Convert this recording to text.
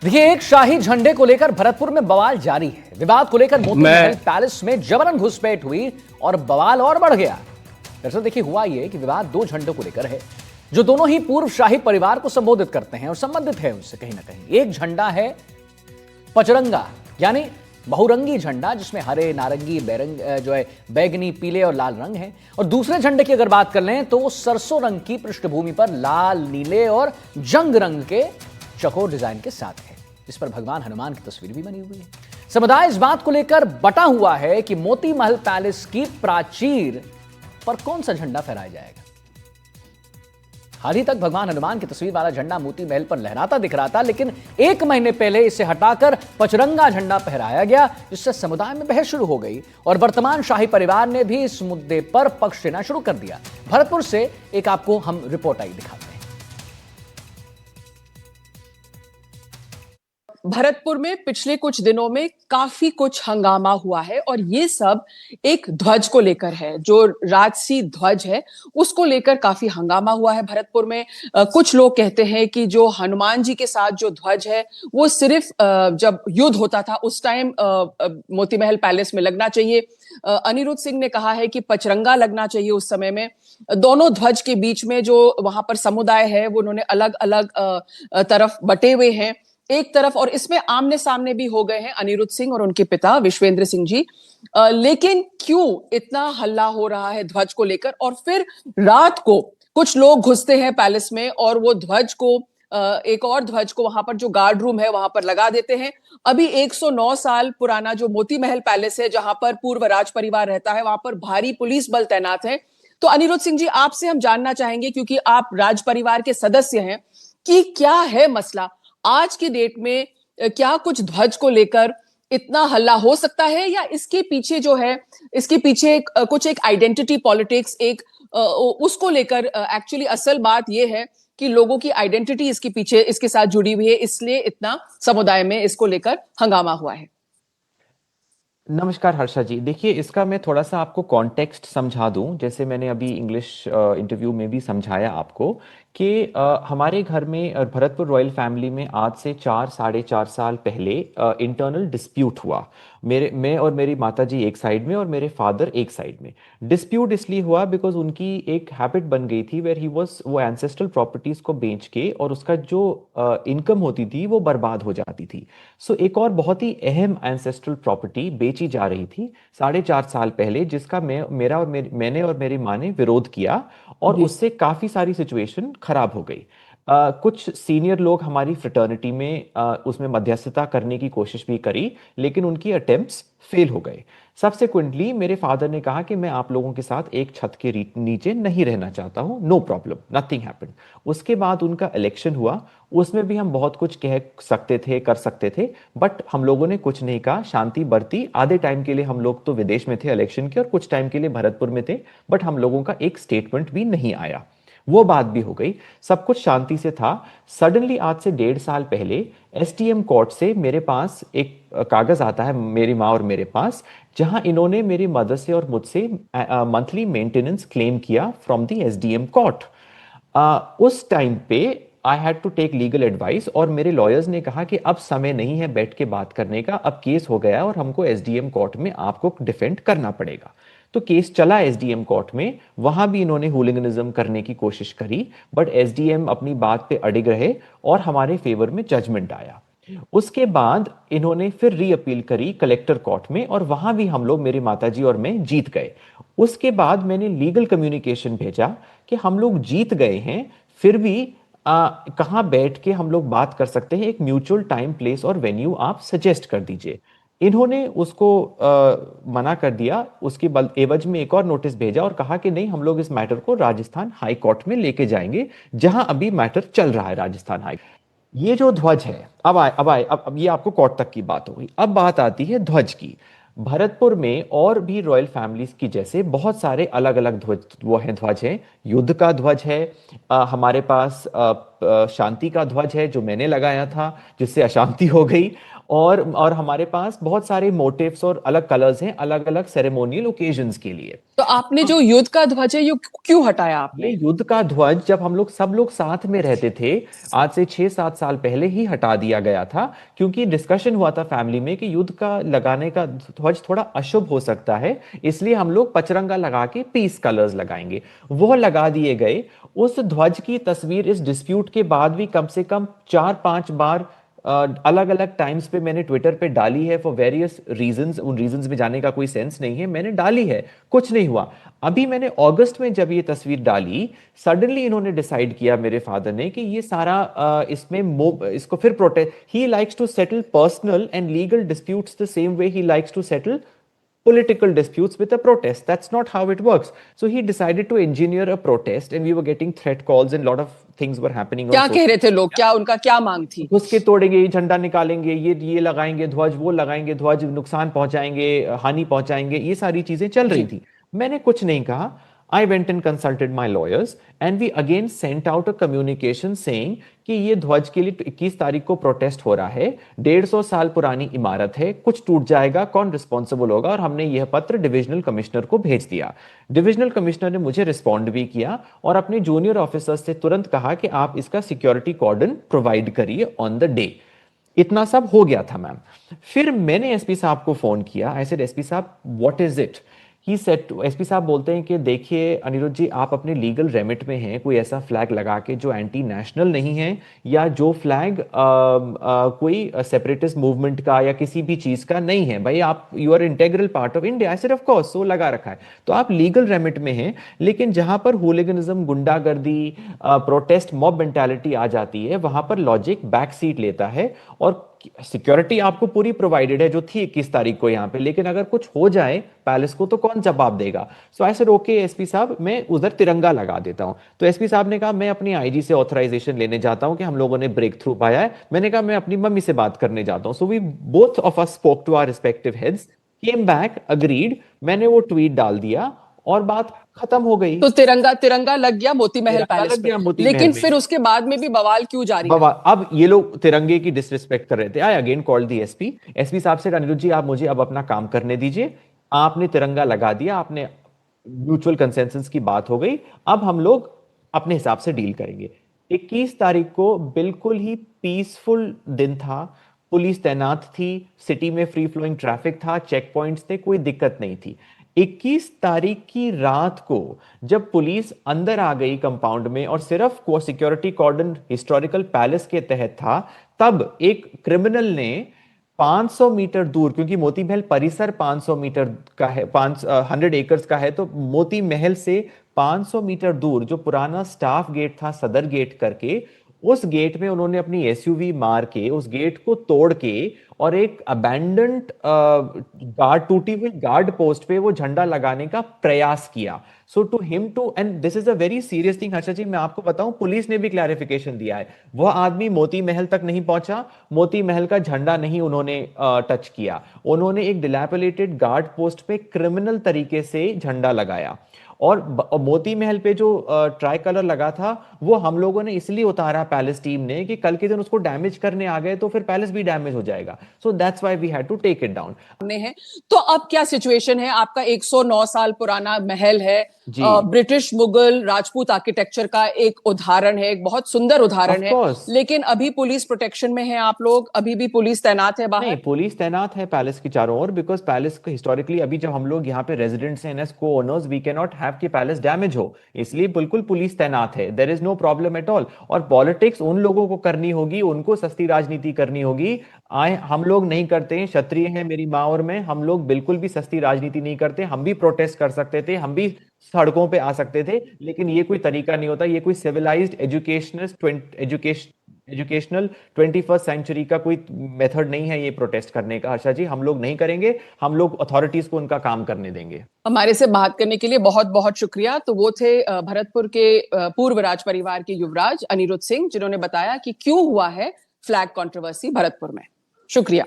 देखिए, एक शाही झंडे को लेकर भरतपुर में बवाल जारी है। विवाद को लेकर मोती महल पैलेस में जबरन घुसपैठ हुई और बवाल और बढ़ गया। दरअसल देखिए, हुआ यह कि विवाद दो झंडों को लेकर है, जो दोनों ही पूर्व शाही परिवार को संबोधित करते हैं और संबंधित है उनसे कहीं ना कहीं। एक झंडा है पचरंगा, यानी बहुरंगी झंडा, जिसमें हरे, नारंगी, बैगनी, पीले और लाल रंग है। और दूसरे झंडे की अगर बात कर लें तो वो सरसों रंग की पृष्ठभूमि पर लाल, नीले और जंग रंग के चौकोर डिजाइन के साथ है, जिस पर भगवान हनुमान की तस्वीर भी बनी हुई है। समुदाय इस बात को लेकर बटा हुआ है कि मोती महल पैलेस की प्राचीर पर कौन सा झंडा फहराया जाएगा। हाल ही तक भगवान हनुमान की तस्वीर वाला झंडा मोती महल पर लहराता दिख रहा था, लेकिन एक महीने पहले इसे हटाकर पचरंगा झंडा फहराया गया, जिससे समुदाय में बहस शुरू हो गई और वर्तमान शाही परिवार ने भी इस मुद्दे पर पक्ष लेना शुरू कर दिया। भरतपुर से एक आपको हम रिपोर्ट आई दिखाते हैं। भरतपुर में पिछले कुछ दिनों में काफी कुछ हंगामा हुआ है और ये सब एक ध्वज को लेकर है। जो राजसी ध्वज है उसको लेकर काफी हंगामा हुआ है भरतपुर में। कुछ लोग कहते हैं कि जो हनुमान जी के साथ जो ध्वज है वो सिर्फ जब युद्ध होता था उस टाइम मोती महल पैलेस में लगना चाहिए। अनिरुद्ध सिंह ने कहा है कि पचरंगा लगना चाहिए उस समय में। दोनों ध्वज के बीच में जो वहां पर समुदाय है वो उन्होंने अलग अलग तरफ बटे हुए हैं एक तरफ, और इसमें आमने सामने भी हो गए हैं अनिरुद्ध सिंह और उनके पिता विश्वेंद्र सिंह जी। लेकिन क्यों इतना हल्ला हो रहा है ध्वज को लेकर? और फिर रात को कुछ लोग घुसते हैं पैलेस में और वो ध्वज को एक और ध्वज को वहां पर जो गार्ड रूम है वहां पर लगा देते हैं। अभी 109 साल पुराना जो मोती महल पैलेस है जहां पर पूर्व राज परिवार रहता है, वहां पर भारी पुलिस बल तैनात है। तो अनिरुद्ध सिंह जी, आपसे हम जानना चाहेंगे, क्योंकि आप राज परिवार के सदस्य हैं, कि क्या है मसला आज की डेट में? क्या कुछ ध्वज को लेकर इतना हल्ला हो सकता है, या इसके पीछे जो है इसके पीछे कुछ एक आइडेंटिटी पॉलिटिक्स उसको लेकर एक्चुअली असल बात यह है कि लोगों की आइडेंटिटी इसके पीछे इसके साथ जुड़ी हुई है, इसलिए इतना समुदाय में इसको लेकर हंगामा हुआ है। नमस्कार हर्षा जी। देखिए, इसका मैं थोड़ा सा आपको कॉन्टेक्स्ट समझा दूं, जैसे मैंने अभी इंग्लिश इंटरव्यू में भी समझाया आपको कि हमारे घर में भरतपुर रॉयल फैमिली में आज से 4 साढ़े 4 साल पहले इंटरनल डिस्प्यूट हुआ। मैं और मेरी माता जी एक साइड में और मेरे फादर एक साइड में। डिस्प्यूट इसलिए हुआ बिकॉज उनकी एक हैबिट बन गई थी वेयर वो एंसेस्ट्रल प्रॉपर्टीज को बेच के और उसका जो इनकम होती थी वो बर्बाद हो जाती थी। सो एक और बहुत ही अहम एंसेस्ट्रल प्रॉपर्टी बेची जा रही थी 4.5 साल पहले, जिसका मैंने और मेरी माँ ने विरोध किया और उससे काफी सारी सिचुएशन खराब हो गई। कुछ सीनियर लोग हमारी फ्रेटर्निटी में उसमें मध्यस्थता करने की कोशिश भी करी, लेकिन उनकी अटेम्प्ट्स फेल हो गए। सब्सिक्वेंटली मेरे फादर ने कहा कि मैं आप लोगों के साथ एक छत के नीचे नहीं रहना चाहता हूं, नो प्रॉब्लम, नथिंग हैपेंड। उसके बाद उनका इलेक्शन हुआ, उसमें भी हम बहुत कुछ कह सकते थे, कर सकते थे, बट हम लोगों ने कुछ नहीं कहा, शांति बरती। आधे टाइम के लिए हम लोग तो विदेश में थे इलेक्शन के और कुछ टाइम के लिए भरतपुर में थे, बट हम लोगों का एक स्टेटमेंट भी नहीं आया। वो बात भी हो गई, सब कुछ शांति से था। सडनली आज से 1.5 साल पहले एसडीएम कोर्ट से मेरे पास एक कागज आता है, मेरी माँ और मेरे पास, जहां इन्होंने मेरी मदर से और मुझसे मंथली मेंटेनेंस क्लेम किया फ्रॉम द एसडीएम कोर्ट। उस टाइम पे I had to take legal advice और मेरे लॉयर्स ने कहा कि अब समय नहीं है बैठ के बात करने का, अब केस हो गया और हमको एसडीएम कोर्ट में आपको डिफेंड करना पड़ेगा। तो केस चला एसडीएम कोर्ट में, वहां भी इन्होंने हुलिगनिज्म करने की कोशिश करी, बट एसडीएम अपनी बात पे अडिग रहे और हमारे फेवर में जजमेंट आया। उसके बाद इन्होंने फिर री अपील करी कलेक्टर कोर्ट में और वहां भी हम लोग, मेरी माताजी और मैं, जीत गए। उसके बाद मैंने लीगल कम्युनिकेशन भेजा कि हम लोग जीत गए हैं, फिर भी कहाँ बैठ के हम लोग बात कर सकते हैं, एक म्यूचुअल टाइम, प्लेस और वेन्यू आप सजेस्ट कर दीजिए। इन्होंने उसको मना कर दिया। उसके एवज में एक और नोटिस भेजा और कहा कि नहीं, हम लोग इस मैटर को राजस्थान हाई कोर्ट में लेके जाएंगे, जहां अभी मैटर चल रहा है राजस्थान हाई। ये जो ध्वज है, अब ये आपको कोर्ट तक की बात हो गई। अब बात आती है ध्वज की। भरतपुर में और भी रॉयल फैमिलीज की जैसे बहुत सारे अलग अलग ध्वज हैं। युद्ध का ध्वज है, हमारे पास शांति का ध्वज है जो मैंने लगाया था, जिससे अशांति हो गई। और हमारे पास बहुत सारे मोटिव्स और अलग कलर्स हैं अलग अलग सेरेमोनियल ओकेजन्स के लिए। तो आपने जो युद्ध का ध्वज है, ये क्यों हटाया ये आपने? युद्ध का ध्वज जब हम लोग सब लोग साथ में रहते थे, आज से 6-7 साल पहले ही हटा दिया गया था, क्योंकि डिस्कशन हुआ था फैमिली में कि युद्ध का लगाने का ध्वज थोड़ा अशुभ हो सकता है, इसलिए हम लोग पचरंगा लगा के पीस कलर्स लगाएंगे। वो लगा दिए गए। उस ध्वज की तस्वीर इस डिस्प्यूट के बाद भी कम से कम 4-5 बार अलग अलग टाइम्स पे मैंने ट्विटर पे डाली है फॉर वेरियस रीजंस। उन रीजंस में जाने का कोई सेंस नहीं है, मैंने डाली है, कुछ नहीं हुआ। अभी मैंने अगस्त में जब ये तस्वीर डाली, सडनली इन्होंने डिसाइड किया मेरे फादर ने कि ये सारा इसको फिर protest, he likes to settle personal and legal disputes the same way he likes to settle political disputes with a protest. That's not how it works. So he decided to engineer a protest, and we were getting threat calls and a lot of things were happening on क्या social कह रहे थे लोग? क्या उनका क्या मांग थी? घुस के तोड़ेंगे, ये झंडा निकालेंगे, ये लगाएंगे ध्वज, वो लगाएंगे ध्वज, नुकसान पहुंचाएंगे, हानि पहुंचाएंगे, ये सारी चीजें चल रही थी। मैंने कुछ नहीं कहा। I went and consulted my lawyers and we again sent out a communication saying कि ये ध्वज के लिए 21 तारीख को प्रोटेस्ट हो रहा है, 150 साल पुरानी इमारत है, कुछ टूट जाएगा, कौन रिस्पॉन्सिबल होगा? और हमने यह पत्र डिविजनल कमिश्नर को भेज दिया। डिविजनल कमिश्नर ने मुझे रिस्पॉन्ड भी किया और अपने जूनियर ऑफिसर से तुरंत कहा कि आप इसका सिक्योरिटी कॉर्डन प्रोवाइड करिए ऑन द डे। इतना सब हो गया था मैम। फिर मैंने एसपी साहब को फोन किया। आई सेड एसपी साहब what is it? He said, SP साहब बोलते हैं कि देखिए अनिरुद्ध जी, आप अपने लीगल रेमिट में हैं, कोई ऐसा फ्लैग लगा के जो एंटी नेशनल नहीं है, या जो फ्लैग कोई सेपरेटिस्ट मूवमेंट का या किसी भी चीज का नहीं है। भाई आप, you are integral part of India. I said of course, so लगा रखा है। तो आप लीगल रेमिट में हैं, लेकिन जहां पर हुलिगनिज्म, गुंडागर्दी, प्रोटेस्ट, मॉब मेंटालिटी आ जाती है, वहां पर लॉजिक बैक सीट लेता है। और सिक्योरिटी आपको पूरी प्रोवाइडेड है जो थी 21 तारीख को यहाँ पे, लेकिन अगर कुछ हो जाए पैलेस को तो कौन जवाब देगा? सो आई सेड ओके एसपी साहब, मैं उधर तिरंगा लगा देता हूं। तो एसपी साहब ने कहा मैं अपनी आईजी से ऑथराइजेशन लेने जाता हूं कि हम लोगों ने ब्रेक थ्रू पाया है। मैंने कहा मैं अपनी मम्मी से बात करने जाता हूं। So we both of us spoke to our respective heads, came back, agreed. मैंने वो ट्वीट डाल दिया और बात खत्म हो गई। तो तिरंगा लग गया मोती महल तिरंगा पैलेस लग गया पे। मोती लेकिन महल में। फिर उसके बाद में भी बवाल क्यों जारी बाबा, रहा? अब ये लोग तिरंगे की डिसरिस्पेक्ट कर रहे थे। I again called the SP. SP साहब से, अनिरुद्ध जी आप मुझे अब अपना काम करने दीजिए, आपने तिरंगा लगा दिया, आपने म्यूचुअल कंसेंसस की बात हो गई, अब हम लोग अपने हिसाब से डील करेंगे। 21 तारीख को बिल्कुल ही पीसफुल दिन था, पुलिस तैनात थी, सिटी में फ्री फ्लोइंग ट्रैफिक था, चेक पॉइंट्स थे, कोई दिक्कत नहीं थी। 21 तारीख की रात को जब पुलिस अंदर आ गई कंपाउंड में और सिर्फ को सिक्योरिटी कॉर्डन हिस्टोरिकल पैलेस के तहत था, तब एक क्रिमिनल ने 500 मीटर दूर, क्योंकि मोती महल परिसर 500 मीटर का है, 100 एकर्स का है, तो मोती महल से 500 मीटर दूर जो पुराना स्टाफ गेट था सदर गेट करके, उस गेट में उन्होंने अपनी एसयूवी मार के उस गेट को तोड़ के और एक अबैंडन्ड गार्ड, टूटी हुई गार्ड पोस्ट पे वो झंडा लगाने का प्रयास किया। So to him too, and this is a very serious thing Harsha ji, मैं आपको बताऊं, पुलिस ने भी क्लैरिफिकेशन दिया है। वह आदमी मोती महल तक नहीं पहुंचा, मोती महल का झंडा नहीं उन्होंने टच किया, उन्होंने एक डिलैपिलेटेड गार्ड पोस्ट पे क्रिमिनल तरीके से झंडा लगाया। और मोती महल पे जो ट्राई कलर लगा था वो हम लोगों ने इसलिए उतारा पैलेस टीम ने कि कल के दिन उसको डैमेज करने आ गए तो फिर पैलेस भी डैमेज हो जाएगा। So that's why we had to take it down. है तो अब क्या सिचुएशन है? आपका 109 साल पुराना महल है, जी। ब्रिटिश मुगल राजपूत आर्किटेक्चर का एक उदाहरण है, एक बहुत सुंदर उदाहरण है, लेकिन अभी पुलिस प्रोटेक्शन में है आप लोग, अभी भी पुलिस तैनात है बाहर? नहीं, पुलिस तैनात है पैलेस के चारों ओर, बिकॉज पैलेस को हिस्टोरिकली, अभी जब हम लोग यहाँ पे रेजिडेंट्स हैं as co owners, we can not have कि पैलेस डैमेज हो, इसलिए बिल्कुल पुलिस तैनात है। There is no problem at all. और पॉलिटिक्स उन लोगों को करनी होगी, उनको सस्ती राजनीति करनी होगी। हम लोग नहीं करते हैं, क्षत्रिय हैं मेरी माँ और मैं, हम लोग बिल्कुल भी सस्ती राजनीति नहीं करते। हम भी प्रोटेस्ट कर सकते थे, हम भी सड़कों पे आ सकते थे, लेकिन ये कोई तरीका नहीं होता, ये कोई सिविलाइज्ड एजुकेशनल 21st सेंचुरी का कोई मेथड नहीं है ये प्रोटेस्ट करने का। हर्षा जी, हम लोग नहीं करेंगे, हम लोग अथॉरिटीज को उनका काम करने देंगे। हमारे से बात करने के लिए बहुत बहुत शुक्रिया। तो वो थे भरतपुर के पूर्व राज परिवार के युवराज अनिरुद्ध सिंह, जिन्होंने बताया कि क्यों हुआ है फ्लैग कंट्रोवर्सी भरतपुर में। शुक्रिया।